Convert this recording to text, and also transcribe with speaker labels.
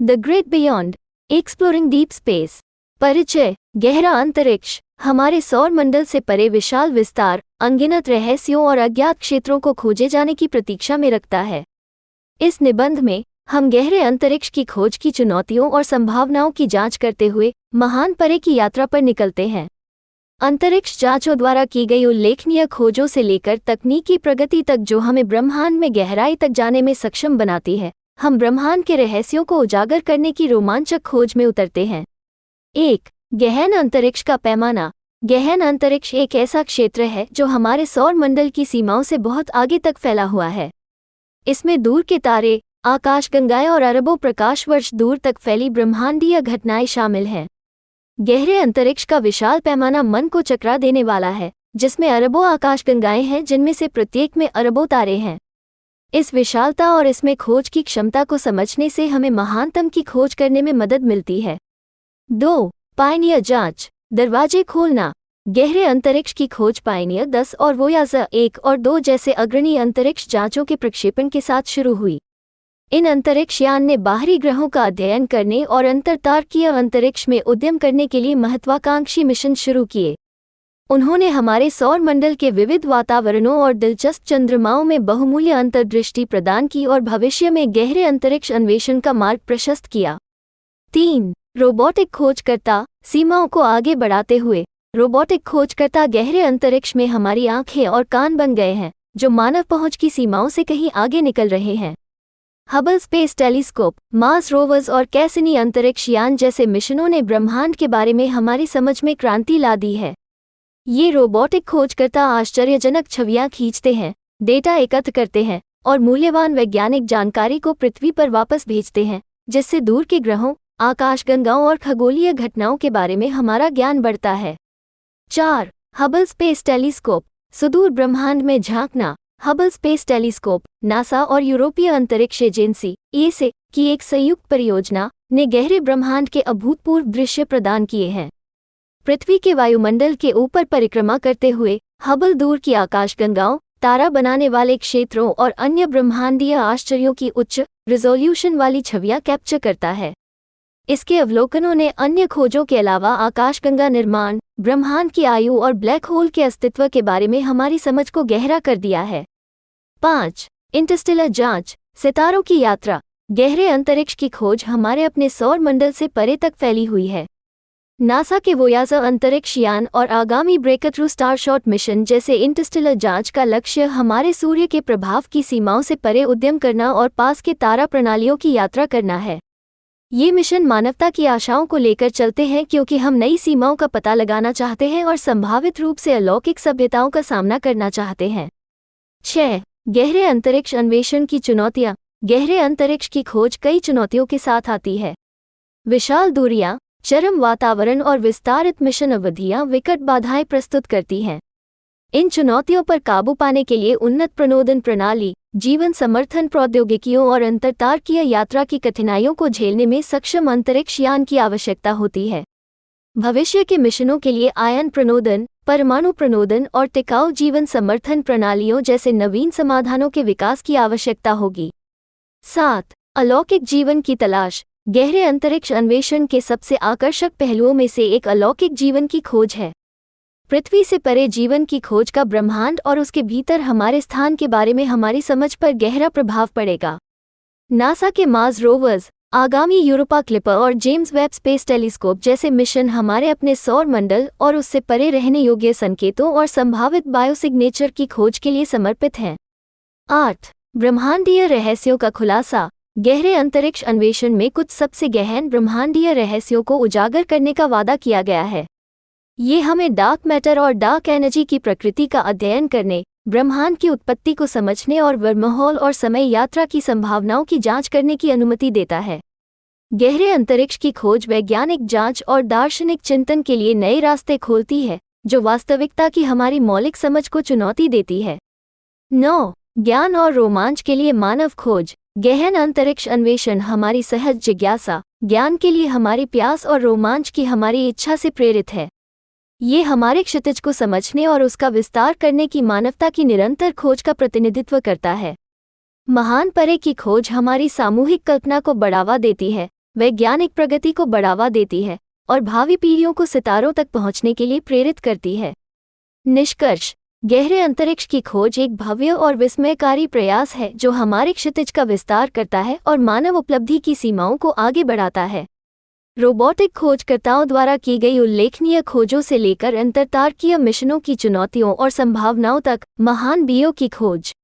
Speaker 1: The great beyond, exploring deep space. परिचय। गहरा अंतरिक्ष हमारे सौर मंडल से परे विशाल विस्तार, अनगिनत रहस्यों और अज्ञात क्षेत्रों को खोजे जाने की प्रतीक्षा में रखता है। इस निबंध में हम गहरे अंतरिक्ष की खोज की चुनौतियों और संभावनाओं की जांच करते हुए महान परे की यात्रा पर निकलते हैं। अंतरिक्ष जांचों द्वारा की गई उल्लेखनीय खोजों से लेकर तकनीकी प्रगति तक जो हमें ब्रह्मांड में गहराई तक जाने में सक्षम बनाती है, हम ब्रह्मांड के रहस्यों को उजागर करने की रोमांचक खोज में उतरते हैं। 1. गहन अंतरिक्ष का पैमाना। गहन अंतरिक्ष एक ऐसा क्षेत्र है जो हमारे सौर मंडल की सीमाओं से बहुत आगे तक फैला हुआ है। इसमें दूर के तारे, आकाशगंगाएं और अरबों प्रकाश वर्ष दूर तक फैली ब्रह्मांडीय घटनाएं शामिल हैं। गहरे अंतरिक्ष का विशाल पैमाना मन को चकरा देने वाला है, जिसमें अरबों आकाशगंगाएं हैं जिनमें से प्रत्येक में अरबों तारे हैं। इस विशालता और इसमें खोज की क्षमता को समझने से हमें महानतम की खोज करने में मदद मिलती है। 2. पायनियर जांच, दरवाजे खोलना। गहरे अंतरिक्ष की खोज पायनियर 10 और वोयाजर 1 और 2 जैसे अग्रणी अंतरिक्ष जांचों के प्रक्षेपण के साथ शुरू हुई। इन अंतरिक्ष यान ने बाहरी ग्रहों का अध्ययन करने और अंतरतारकीय अंतरिक्ष में उद्यम करने के लिए महत्वाकांक्षी मिशन शुरू किए। उन्होंने हमारे सौर मंडल के विविध वातावरणों और दिलचस्प चंद्रमाओं में बहुमूल्य अंतर्दृष्टि प्रदान की और भविष्य में गहरे अंतरिक्ष अन्वेषण का मार्ग प्रशस्त किया। 3. रोबोटिक खोजकर्ता, सीमाओं को आगे बढ़ाते हुए रोबोटिक खोजकर्ता गहरे अंतरिक्ष में हमारी आंखें और कान बन गए हैं, जो मानव पहुंच की सीमाओं से कहीं आगे निकल रहे हैं। Hubble space telescope, Mars rovers और कैसिनी अंतरिक्ष यान जैसे मिशनों ने ब्रह्मांड के बारे में हमारी समझ में क्रांति ला दी है। ये रोबोटिक खोजकर्ता आश्चर्यजनक छवियां खींचते हैं, डेटा एकत्र करते हैं और मूल्यवान वैज्ञानिक जानकारी को पृथ्वी पर वापस भेजते हैं, जिससे दूर के ग्रहों, आकाशगंगाओं और खगोलीय घटनाओं के बारे में हमारा ज्ञान बढ़ता है। 4. हबल स्पेस टेलीस्कोप, सुदूर ब्रह्मांड में झांकना। हबल स्पेस टेलीस्कोप, नासा और यूरोपीय अंतरिक्ष एजेंसी (ईएसए) की एक संयुक्त परियोजना ने गहरे ब्रह्मांड के अभूतपूर्व दृश्य प्रदान किए हैं। पृथ्वी के वायुमंडल के ऊपर परिक्रमा करते हुए हबल दूर की आकाशगंगाओं, तारा बनाने वाले क्षेत्रों और अन्य ब्रह्मांडीय आश्चर्यों की उच्च रिजोल्यूशन वाली छवियां कैप्चर करता है। इसके अवलोकनों ने अन्य खोजों के अलावा आकाशगंगा निर्माण, ब्रह्मांड की आयु और ब्लैक होल के अस्तित्व के बारे में हमारी समझ को गहरा कर दिया है। 5. इंटरस्टेलर जांच, सितारों की यात्रा। गहरे अंतरिक्ष की खोज हमारे अपने सौर मंडल से परे तक फैली हुई है। नासा के वोयाजर अंतरिक्ष यान और आगामी ब्रेकथ्रू स्टारशॉट मिशन जैसे इंटरस्टेलर जांच का लक्ष्य हमारे सूर्य के प्रभाव की सीमाओं से परे उद्यम करना और पास के तारा प्रणालियों की यात्रा करना है। ये मिशन मानवता की आशाओं को लेकर चलते हैं क्योंकि हम नई सीमाओं का पता लगाना चाहते हैं और संभावित रूप से अलौकिक सभ्यताओं का सामना करना चाहते हैं। 6. गहरे अंतरिक्ष अन्वेषण की चुनौतियां। गहरे अंतरिक्ष की खोज कई चुनौतियों के साथ आती है। विशाल दूरियां, चरम वातावरण और विस्तारित मिशन अवधियां विकट बाधाएं प्रस्तुत करती हैं। इन चुनौतियों पर काबू पाने के लिए उन्नत प्रणोदन प्रणाली, जीवन समर्थन प्रौद्योगिकियों और अंतरतारकीय यात्रा की कठिनाइयों को झेलने में सक्षम अंतरिक्ष यान की आवश्यकता होती है। भविष्य के मिशनों के लिए आयन प्रणोदन, परमाणु प्रणोदन और टिकाऊ जीवन समर्थन प्रणालियों जैसे नवीन समाधानों के विकास की आवश्यकता होगी। 7. अलौकिक जीवन की तलाश। गहरे अंतरिक्ष अन्वेषण के सबसे आकर्षक पहलुओं में से एक अलौकिक जीवन की खोज है। पृथ्वी से परे जीवन की खोज का ब्रह्मांड और उसके भीतर हमारे स्थान के बारे में हमारी समझ पर गहरा प्रभाव पड़ेगा। नासा के मार्स रोवर्स, आगामी यूरोपा क्लिपर और जेम्स वेब स्पेस टेलीस्कोप जैसे मिशन हमारे अपने सौर मंडल और उससे परे रहने योग्य संकेतों और संभावित बायोसिग्नेचर की खोज के लिए समर्पित हैं। 8. ब्रह्मांडीय रहस्यों का खुलासा। गहरे अंतरिक्ष अन्वेषण में कुछ सबसे गहन ब्रह्मांडीय रहस्यों को उजागर करने का वादा किया गया है। ये हमें डार्क मैटर और डार्क एनर्जी की प्रकृति का अध्ययन करने, ब्रह्मांड की उत्पत्ति को समझने और वर्महोल और समय यात्रा की संभावनाओं की जांच करने की अनुमति देता है। गहरे अंतरिक्ष की खोज वैज्ञानिक जांच और दार्शनिक चिंतन के लिए नए रास्ते खोलती है, जो वास्तविकता की हमारी मौलिक समझ को चुनौती देती है। 9. ज्ञान और रोमांच के लिए मानव खोज। गहन अंतरिक्ष अन्वेषण हमारी सहज जिज्ञासा, ज्ञान के लिए हमारी प्यास और रोमांच की हमारी इच्छा से प्रेरित है। ये हमारे क्षितिज को समझने और उसका विस्तार करने की मानवता की निरंतर खोज का प्रतिनिधित्व करता है। महान परे की खोज हमारी सामूहिक कल्पना को बढ़ावा देती है, वैज्ञानिक प्रगति को बढ़ावा देती है और भावी पीढ़ियों को सितारों तक पहुंचने के लिए प्रेरित करती है। निष्कर्ष: गहरे अंतरिक्ष की खोज एक भव्य और विस्मयकारी प्रयास है जो हमारे क्षितिज का विस्तार करता है और मानव उपलब्धि की सीमाओं को आगे बढ़ाता है। रोबोटिक खोजकर्ताओं द्वारा की गई उल्लेखनीय खोजों से लेकर अंतरतारकीय मिशनों की चुनौतियों और संभावनाओं तक, महान बीओ की खोज